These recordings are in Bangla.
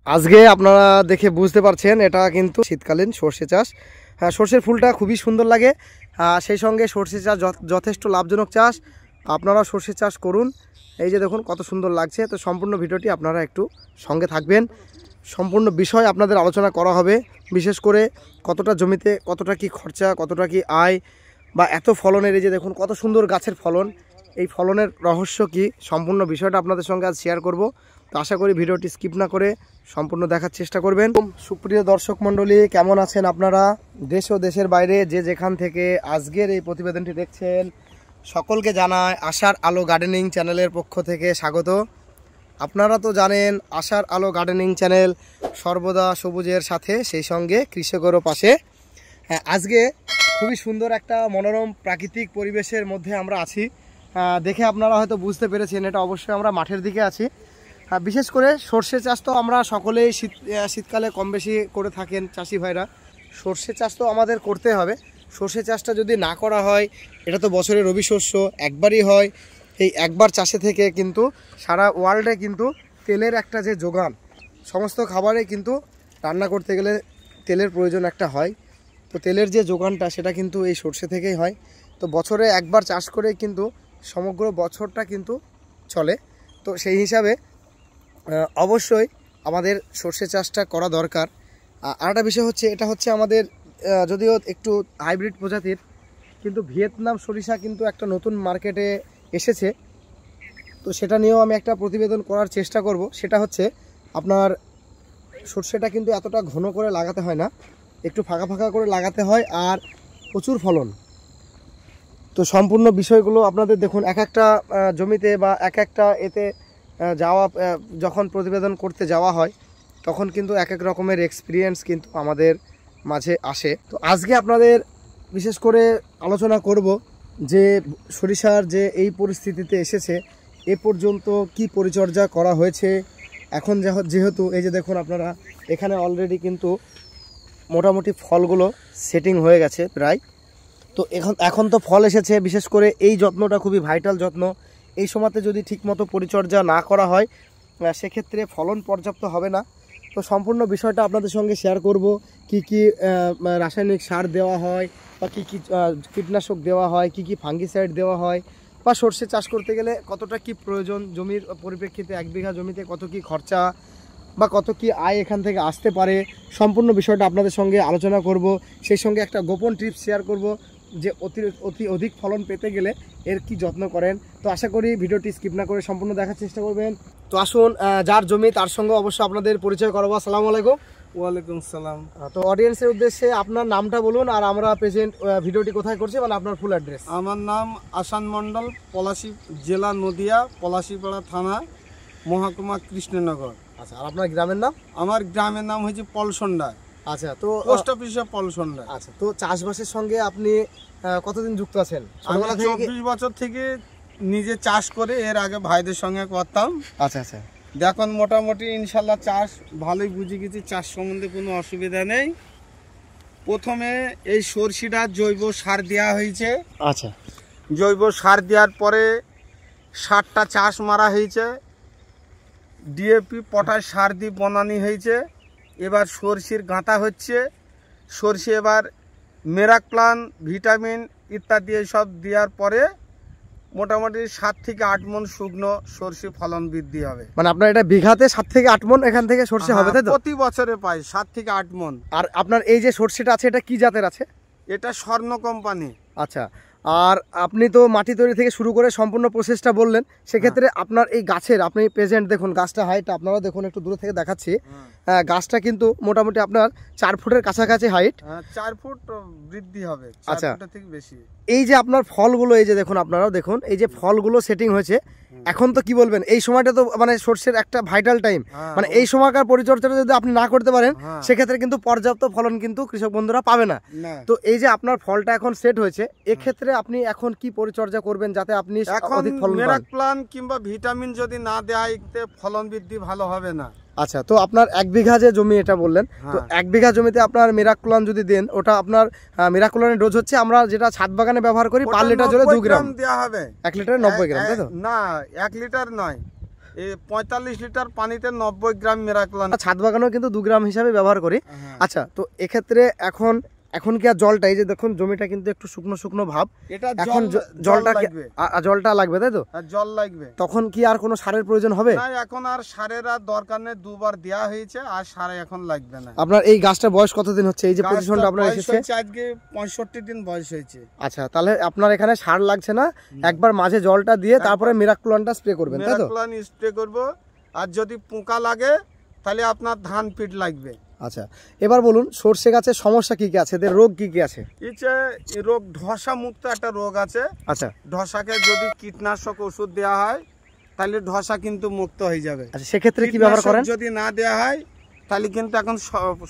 আজকে আপনারা দেখে বুঝতে পারছেন এটা কিন্তু শীতকালীন সর্ষে চাষ। হ্যাঁ, সর্ষের ফুলটা খুবই সুন্দর লাগে। সেই সঙ্গে সর্ষে চাষ যথেষ্ট লাভজনক চাষ। আপনারা সর্ষে চাষ করুন। এই যে দেখুন কত সুন্দর লাগছে। তো সম্পূর্ণ ভিডিওটি আপনারা একটু সঙ্গে থাকবেন। সম্পূর্ণ বিষয় আপনাদের আলোচনা করা হবে। বিশেষ করে কতটা জমিতে কতটা কি খরচা, কতটা কি আয়, বা এত ফলনের এই যে দেখুন কত সুন্দর গাছের ফলন, এই ফলনের রহস্য কি, সম্পূর্ণ বিষয়টা আপনাদের সঙ্গে আজ শেয়ার করব। তো আশা করি ভিডিওটি স্কিপ না করে সম্পূর্ণ দেখার চেষ্টা করবেন। সুপ্রিয় দর্শক মণ্ডলী, কেমন আছেন আপনারা? দেশ ও দেশের বাইরে যে যেখান থেকে আজকের এই প্রতিবেদনটি দেখছেন, সকলকে জানায় আশার আলো গার্ডেনিং চ্যানেলের পক্ষ থেকে স্বাগত। আপনারা তো জানেন আশার আলো গার্ডেনিং চ্যানেল সর্বদা সবুজের সাথে, সেই সঙ্গে কৃষকেরও পাশে। আজকে খুবই সুন্দর একটা মনোরম প্রাকৃতিক পরিবেশের মধ্যে আমরা আছি। দেখে আপনারা হয়তো বুঝতে পেরেছেন এটা অবশ্যই আমরা মাঠের দিকে আছি। বিশেষ করে সর্ষে চাষ তো আমরা সকলেই শীতকালে কম বেশি করে থাকেন চাষি ভাইরা। সর্ষে চাষ তো আমাদের করতে হবে। সর্ষে চাষটা যদি না করা হয়, এটা তো বছরের রবি শস্য, একবারই হয়। এই একবার চাষে থেকে কিন্তু সারা ওয়ার্ল্ডে কিন্তু তেলের একটা যে যোগান, সমস্ত খাবারে কিন্তু রান্না করতে গেলে তেলের প্রয়োজন একটা হয়। তো তেলের যে যোগানটা সেটা কিন্তু এই সর্ষে থেকেই হয়। তো বছরে একবার চাষ করে কিন্তু সমগ্র বছরটা কিন্তু চলে। তো সেই হিসাবে অবশ্যই আমাদের সর্ষে চাষটা করা দরকার। আর একটা বিষয় হচ্ছে, এটা হচ্ছে আমাদের যদিও একটু হাইব্রিড প্রজাতির, কিন্তু ভিয়েতনাম সরিষা কিন্তু একটা নতুন মার্কেটে এসেছে। তো সেটা নিয়েও আমি একটা প্রতিবেদন করার চেষ্টা করব। সেটা হচ্ছে আপনার সর্ষেটা কিন্তু এতটা ঘন করে লাগাতে হয় না, একটু ফাঁকা ফাঁকা করে লাগাতে হয়, আর প্রচুর ফলন। তো সম্পূর্ণ বিষয়গুলো আপনাদের দেখুন, এক একটা জমিতে বা এক একটা এতে যাওয়া, যখন প্রতিবেদন করতে যাওয়া হয় তখন কিন্তু এক এক রকমের এক্সপিরিয়েন্স কিন্তু আমাদের মাঝে আসে। তো আজকে আপনাদের বিশেষ করে আলোচনা করব যে সরিষার যে এই পরিস্থিতিতে এসেছে, এ পর্যন্ত কি পরিচর্যা করা হয়েছে। এখন যেহেতু এই যে দেখুন আপনারা এখানে অলরেডি কিন্তু মোটামুটি ফলগুলো সেটিং হয়ে গেছে প্রায়। তো এখন তো ফল এসেছে। বিশেষ করে এই যত্নটা খুবই ভাইটাল যত্ন। এই সময়তে যদি ঠিকমতো পরিচর্যা না করা হয়, সেক্ষেত্রে ফলন পর্যাপ্ত হবে না। তো সম্পূর্ণ বিষয়টা আপনাদের সঙ্গে শেয়ার করব। কি কি রাসায়নিক সার দেওয়া হয়, বা কি কি কীটনাশক দেওয়া হয়, কি কি ফাঙ্গিসাইড দেওয়া হয়, বা সর্ষে চাষ করতে গেলে কতটা কি প্রয়োজন, জমির পরিপ্রেক্ষিতে 1 বিঘা জমিতে কত কি খরচা বা কত কি আয় এখান থেকে আসতে পারে, সম্পূর্ণ বিষয়টা আপনাদের সঙ্গে আলোচনা করব। সেই সঙ্গে একটা গোপন টিপস শেয়ার করব যে অধিক ফলন পেতে গেলে এর কি যত্ন করেন। তো আশা করি ভিডিওটি স্কিপ না করে সম্পূর্ণ দেখার চেষ্টা করবেন। তো আসুন, যার জমি তার সঙ্গে অবশ্যই আপনাদের পরিচয় করাবো। আসসালামু আলাইকুম। ওয়ালাইকুম সালাম। তো অডিয়েন্সের উদ্দেশ্যে আপনার নামটা বলুন, আর আমরা প্রেজেন্ট ভিডিওটি কোথায় করছি, মানে আপনার ফুল অ্যাড্রেস। আমার নাম আসান মণ্ডল, পলাশী জেলা নদিয়া, পলাশীপাড়া থানা, মহকুমা কৃষ্ণনগর। আচ্ছা, আর আপনার গ্রামের নাম? আমার গ্রামের নাম হচ্ছে পলসন্ডা। আচ্ছা, তো পোস্ট অফিসে পলসন্ডা। আচ্ছা, তো চাষবাসের সঙ্গে আপনি কতদিন যুক্ত আছেন? আমি 24 বছর থেকে নিজে চাষ করে, এর আগে ভাইদের সঙ্গে করতাম। আচ্ছা আচ্ছা। দেখুন মোটামুটি ইনশাল্লাহ চাষ ভালোই বুঝে গেছি, চাষ সম্বন্ধে কোনো অসুবিধা নেই। প্রথমে এই সরষেটা জৈব সার দেওয়া হয়েছে। আচ্ছা, জৈব সার দেওয়ার পরে 7টা চাষ মারা হয়েছে, ডিএপি পটাশ সার দিয়ে বনানি হয়েছে। এবার সরষের গাঁথা হচ্ছে। সরষে এবার মেরাক্লান, ভিটামিন ইত্যাদি সব দেওয়ার পরে মোটামুটি 7 থেকে 8 মণ শুকনো সরষে ফলন বৃদ্ধি হবে। মানে আপনার এটা বিঘাতে 7 থেকে 8 মণ এখান থেকে সরষে হবে, তাই তো? প্রতি বছরে পাই 7 থেকে 8 মণ। আর আপনার এই যে সরষেটা আছে, এটা কি জাতের আছে? এটা স্বর্ণ কোম্পানি। আচ্ছা, আর আপনি তো মাটি তৈরি থেকে শুরু করে সম্পূর্ণ প্রসেসটা বললেন। সেক্ষেত্রে আপনার এই গাছের, আপনি প্রেজেন্ট দেখুন গাছটা হাইট, আপনারা দেখুন একটু দূরে থেকে দেখাচ্ছি। গাছটা কিন্তু মোটামুটি আপনার 4 ফুটের কাছাকাছি হাইট। 4 ফুট বৃদ্ধি হবে। আচ্ছা, 4 ফুটের থেকে বেশি। এই যে আপনার ফলগুলো, এই যে দেখুন আপনারাও দেখুন, এই যে ফলগুলো সেটিং হয়েছে এখন, তো কি বলবেন, এই সময়টা তো মানে সর্ষের একটা ভাইটাল টাইম। মানে এই সময়কার পরিচর্যাটা যদি আপনি না করতে পারেন, সেক্ষেত্রে কিন্তু পর্যাপ্ত ফলন কিন্তু কৃষক বন্ধুরা পাবে না। তো এই যে আপনার ফলটা এখন সেট হয়েছে, এক্ষেত্রে আপনি এখন কি পরিচর্যা করবেন যাতে আপনি অধিক ফলন পান? মেরাক্লান কিংবা ভিটামিন যদি না দেওয়া হয়, ফলন বৃদ্ধি ভালো হবে না। আচ্ছা, তো আপনার 1 বিঘা যে জমি এটা বললেন, তো 1 বিঘা জমিতে আপনার মিরাকুলান যদি দেন, ওটা আপনার মিরাকুলানের ডোজ হচ্ছে আমরা যেটা ছাদ বাগানে ব্যবহার করি, পার লিটার জলে 2 গ্রাম দেওয়া হবে। 1 লিটারে 90 গ্রাম, তাই তো? না, 1 লিটার নয়, এই 45 লিটার পানিতে 90 গ্রাম মিরাক্লোন। ছাদ বাগানেও কিন্তু 2 গ্রাম হিসাবে ব্যবহার করি। হ্যাঁ। আচ্ছা, তো এক্ষেত্রে এখন কি আর জলটা, এই যে দেখুন জমিটা কিন্তু একটু শুকনো শুকনো ভাব, এটা এখন জলটা জলটা লাগবে তাই তো? জল লাগবে। তখন কি আর কোনো সারের প্রয়োজন হবে? না, এখন আর সারের আর দরকার নেই, 2 বার দেওয়া হয়েছে, আর সার এখন লাগবে না। আপনার এই গাছটার বয়স কতদিন হচ্ছে, এই যে পজিশনটা আপনার এসেছে? আজকে 65 দিন বয়স হয়েছে। আচ্ছা, তাহলে আপনার এখানে সার লাগছে না, একবার মাঝে জলটা দিয়ে তারপরে মিরাক্লোনটা স্প্রে করবেন তাই তো? মিরাক্লোন স্প্রে করব। আর যদি পোকা লাগে তাহলে আপনার ধান পিট লাগবে। আচ্ছা, এবার বলুন সরষে গাছের সমস্যা কি কি আছে, এদের রোগ কি কি আছে? এই রোগ ধসা মুক্ত একটা রোগ আছে। আচ্ছা, ধসাকে যদি কীটনাশক ওষুধ দেওয়া হয় তাহলে ধসা কিন্তু মুক্ত হয়ে যাবে। আচ্ছা, সেক্ষেত্রে কি ব্যবহার করেন? যদি না দেওয়া হয় তাহলে কিন্তু এখন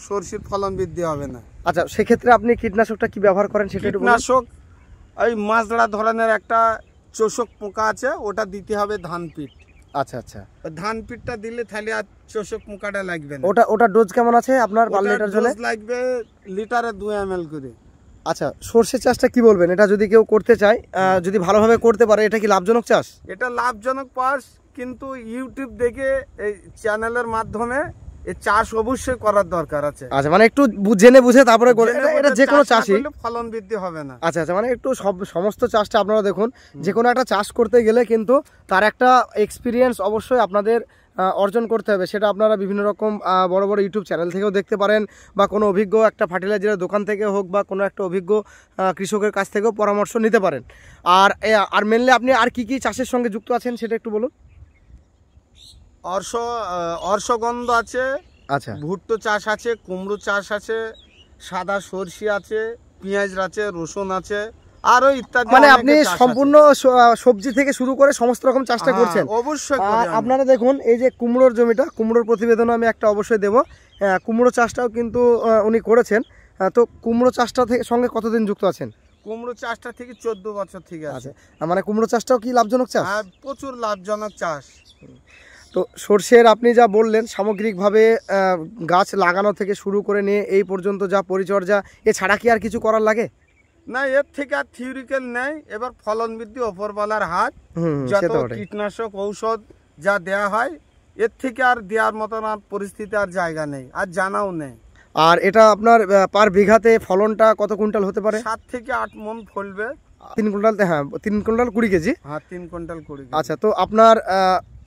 সরষের ফলন বৃদ্ধি হবে না। আচ্ছা, সেক্ষেত্রে আপনি কীটনাশকটা কি ব্যবহার করেন সেটা একটু বলুন। কীটনাশক ওই মাজড়া ধরনের একটা চোষক পোকা আছে, ওটা দিতে হবে ধান পিট। আচ্ছা আচ্ছা, ধান পিটটা দিলে তাহলে আর চোষক পোকাটা লাগবে না। ওটা ডোজ কেমন আছে আপনার পার লিটার জলে? লাগবে লিটারে 2 ml করে। আচ্ছা, সরষে চাষটা কি বলবেন, এটা যদি কেউ করতে চায়, যদি ভালোভাবে করতে পারে, এটা কি লাভজনক চাষ? এটা লাভজনক চাষ, কিন্তু ইউটিউব দেখে এই চ্যানেলের মাধ্যমে এই চাষ অবশ্যই করার দরকার আছে। আচ্ছা, মানে একটু জেনে বুঝে তারপরে এটা যে কোনো চাষই ফলন বৃদ্ধি হবে না। আচ্ছা আচ্ছা, মানে একটু সমস্ত চাষটা আপনারা দেখুন, যে কোনো একটা চাষ করতে গেলে কিন্তু তার একটা এক্সপিরিয়েন্স অবশ্যই আপনাদের অর্জন করতে হবে। সেটা আপনারা বিভিন্ন রকম বড় বড় ইউটিউব চ্যানেল থেকেও দেখতে পারেন, বা কোনো অভিজ্ঞ একটা ফার্টিলাইজারের দোকান থেকে হোক, বা কোনো একটা অভিজ্ঞ কৃষকের কাছ থেকেও পরামর্শ নিতে পারেন। আর মেনলি আপনি আর কি কি চাষের সঙ্গে যুক্ত আছেন সেটা একটু বলুন। অর্শগন্ধ আছে, আচ্ছা, ভুট্টো চাষ আছে, কুমড়ো চাষ আছে, সাদা সরষে আছে, পেঁয়াজ আছে, রসুন আছে, আরো ইত্যাদি। মানে আপনি সম্পূর্ণ সবজি থেকে শুরু করে সমস্ত রকম চাষটা করছেন? অবশ্যই। আপনারা দেখুন এই যে কুমড়োর জমিটা, কুমড়োর প্রতিবেদনও আমি একটা অবশ্যই দেবো। কুমড়ো চাষটাও কিন্তু উনি করেছেন। তো কুমড়ো চাষটা থেকে সঙ্গে কতদিন যুক্ত আছেন? কুমড়ো চাষটা থেকে 14 বছর থেকে আছে। মানে কুমড়ো চাষটাও কি লাভজনক চাষ? হ্যাঁ, প্রচুর লাভজনক চাষ। তো সরষের আপনি যা বললেন সামগ্রিকভাবে গাছ লাগানো থেকে শুরু করে নিয়ে এই পর্যন্ত যা পরিচর্যা, এছাড়া কি আর কিছু করার লাগে? না, এর থেকে আর থিওরিক্যাল নেই। এবার ফলন বৃদ্ধি ওপরওয়ালার হাত। যত কীটনাশক ঔষধ যা দেয়া হয়, এর থেকে আর দেওয়ার মতন আর পরিস্থিতি আর জায়গা নেই, আর জানাও নেই। আর এটা আপনার পার বিঘাতে ফলনটা কত কুইন্টাল হতে পারে? 7 থেকে 8 মণ ফলবে। 3 কুইন্টাল? হ্যাঁ, 3 কুইন্টাল 20 কেজি। হ্যাঁ, 3 কুইন্টাল 20 কেজি। আচ্ছা, তো আপনার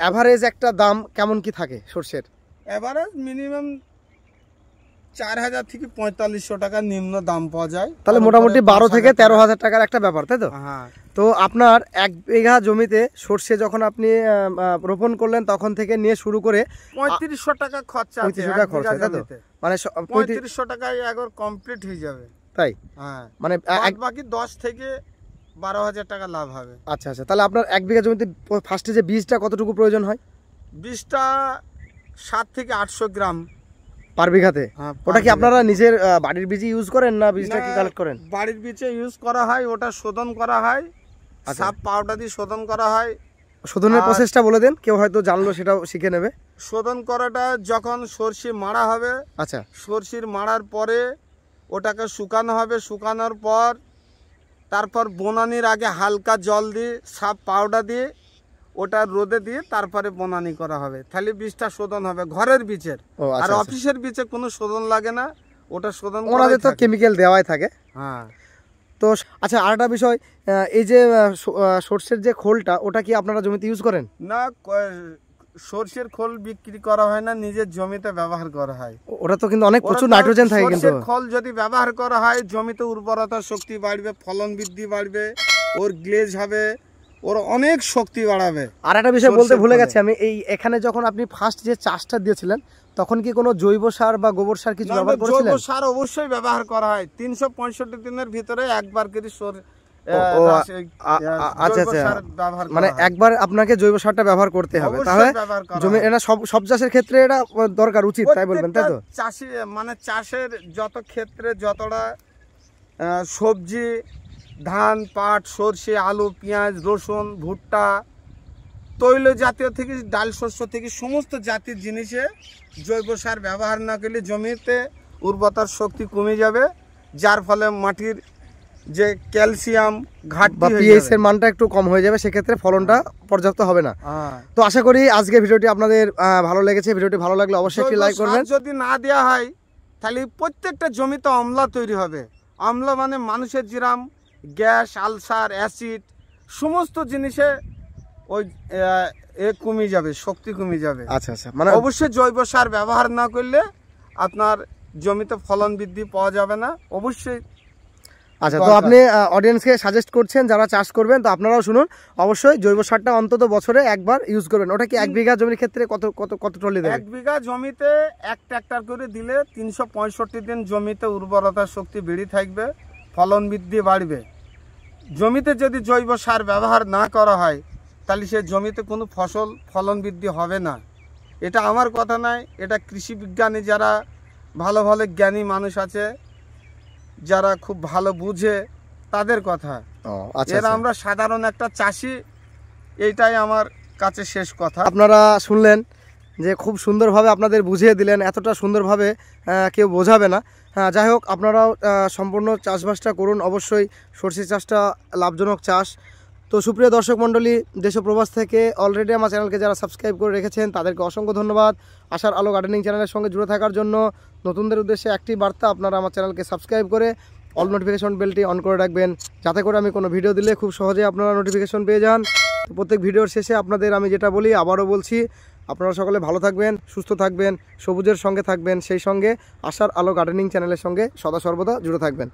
অ্যাভারেজ একটা দাম কেমন কি থাকে সরষের? এভারেজ মিনিমাম 4000 থেকে 4500 টাকা নিম্ন দাম পাওয়া যায়। তাহলে মোটামুটি 12 থেকে 13,000 টাকার একটা ব্যাপার তাই তো? হ্যাঁ। তো আপনার 1 বিঘা জমিতে সরষে যখন আপনি রোপণ করলেন তখন থেকে নিয়ে শুরু করে 3500 টাকা খরচা আছে। 3500 টাকা খরচ, তাই তো? মানে 3500 টাকায় একবার কমপ্লিট হয়ে যাবে। তাই? হ্যাঁ, মানে বাকি 10 থেকে 12,000 টাকা লাভ হবে। আচ্ছা আচ্ছা, তাহলে আপনার 1 বিঘা জমিতে ফার্স্টে যে বীজটা কতটুকু প্রয়োজন হয়? বীজটা 7 থেকে 800 গ্রাম পার বিঘাতে? ওটা কি আপনারা নিজের বাড়ির বীজই ইউজ করেন, না বীজটা কি কালেক্ট করেন? বাড়ির বীজে ইউজ করা হয়, ওটা শোধন করা হয়, সাপ পাউডার দিয়ে শোধন করা হয়। শোধনের প্রসেসটা বলে দেন, কেউ হয়তো জানলো সেটাও শিখে নেবে। শোধন করাটা যখন সরষে মাড়া হবে, আচ্ছা, সরষের মাড়ার পরে ওটাকে শুকানো হবে। শুকানোর পর তারপর বোনানির আগে হালকা জল দিয়ে সাপ পাউডার দিয়ে ওটা রোদে দিয়ে তারপরে বোনানি করা হবে, তাহলে বীজটা শোধন হবে ঘরের বীজের। আর অফিসের বীজে কোনো শোধন লাগে না, ওটা শোধন ওনাদের তো কেমিক্যাল দেওয়াই থাকে। হ্যাঁ। তো আচ্ছা, আরেকটা বিষয়, এই যে সরষের যে খোলটা, ওটা কি আপনারা জমিতে ইউজ করেন? না, সরষের খোল বিক্রি করা হয় না, নিজের জমিতে ব্যবহার করা হয়। ওটা তো কিন্তু অনেক প্রচুর নাইট্রোজেন থাকে। কিন্তু সরষের খোল যদি ব্যবহার করা হয় জমিতে উর্বরতা শক্তি বাড়বে, ফলন বৃদ্ধি বাড়বে, ওর গ্লেজ হবে, ওর অনেক শক্তি বাড়াবে। আর একটা বিষয় বলতে ভুলে গেছি আমি, এখানে যখন আপনি ফার্স্ট যে চাষটা দিয়েছিলেন তখন কি কোনো জৈব সার বা গোবর সার কিছু ব্যবহার করেছিলেন? জৈব সার অবশ্যই ব্যবহার করা হয়। 365 দিনের ভিতরে একবার করে মানে একবার আপনাকে জৈব সারটা ব্যবহার করতে হবে, তাহলে জমি এটা সব চাষের ক্ষেত্রে এটা দরকার, উচিত, তাই বলবেন তাই তো? চাষি মানে চাষের যত ক্ষেত্রে যতটা সবজি, ধান, পাট, সরষে, আলু, পেঁয়াজ, রসুন, ভুট্টা, তৈল জাতীয় থেকে ডাল শস্য থেকে সমস্ত জাতির জিনিসে জৈব সার ব্যবহার না করলে জমিতে উর্বরতার শক্তি কমে যাবে, যার ফলে মাটির যে ক্যালসিয়াম ঘাটতি বা হয়ে পিএইচ যাবে। এর মানটা একটু কম হয়ে যাবে, সেক্ষেত্রে ফলনটা পর্যাপ্ত হবে না। হ্যাঁ। তো আশা করি আজকে ভিডিওটি আপনাদের ভালো লেগেছে। ভিডিওটি ভালো লাগলে অবশ্যই একটি জৈব লাইক করবেন। সার যদি না দেওয়া হয় তাহলে প্রত্যেকটা জমিতে অম্লা তৈরি হবে। অম্ল মানে মানুষের যেরাম গ্যাস, আলসার, অ্যাসিড সমস্ত জিনিসে ওই কমে যাবে, শক্তি কমে যাবে। আচ্ছা আচ্ছা, মানে অবশ্যই জৈব সার ব্যবহার না করলে আপনার জমিতে ফলন বৃদ্ধি পাওয়া যাবে না। অবশ্যই। আচ্ছা, তো দরকার। আপনি অডিয়েন্সকে সাজেস্ট করছেন যারা চাষ করবেন, তো আপনারাও শুনুন, অবশ্যই জৈব সারটা অন্তত বছরে একবার ইউজ করবেন। ওটা কি 1 বিঘা জমির ক্ষেত্রে কত কত কত ট্রলি দেবেন? 1 বিঘা জমিতে 1 ট্রাক্টর করে দিলে 365 দিন জমিতে উর্বরতা শক্তি বেড়ে থাকবে, ফলন বৃদ্ধি বাড়বে। জমিতে যদি জৈব সার ব্যবহার না করা হয় তাহলে সে জমিতে কোনো ফলন বৃদ্ধি হবে না। এটা আমার কথা নয়, এটা কৃষি বিজ্ঞানী যারা ভালো ভালো জ্ঞানী মানুষ আছে, যারা খুব ভালো বুঝে, তাদের কথা। আচ্ছা, এরা আমরা সাধারণ একটা চাষি, এইটাই আমার কাছে শেষ কথা। আপনারা শুনলেন যে খুব সুন্দরভাবে আপনাদের বুঝিয়ে দিলেন, এতটা সুন্দরভাবে কেউ বোঝাবে না। হ্যাঁ, যাই হোক, আপনারাও সম্পূর্ণ চাষবাসটা করুন। অবশ্যই সরষে চাষটা লাভজনক চাষ। তো সুপ্রিয় দর্শক মণ্ডলী, দেশ ও প্রবাস থেকে অলরেডি আমার চ্যানেলকে যারা সাবস্ক্রাইব করে রেখেছেন তাদেরকে অসংখ্য ধন্যবাদ। আশার আলো গার্ডেনিং চ্যানেলের সঙ্গে জুড়ে থাকার জন্য নতুনদের উদ্দেশ্যে একটি বার্তা, আপনারা আমার চ্যানেলকে সাবস্ক্রাইব করে অল নোটিফিকেশন বেলটি অন করে রাখবেন, যাতে করে আমি কোনো ভিডিও দিলে খুব সহজে আপনারা নোটিফিকেশন পেয়ে যান। তো প্রত্যেক ভিডিওর শেষে আপনাদের আমি যেটা বলি, আবারও বলছি, আপনারা সকলে ভালো থাকবেন, সুস্থ থাকবেন, সবুজের সঙ্গে থাকবেন, সেই সঙ্গে আশার আলো গার্ডেনিং চ্যানেলের সঙ্গে সদা সর্বদা জুড়ে থাকবেন।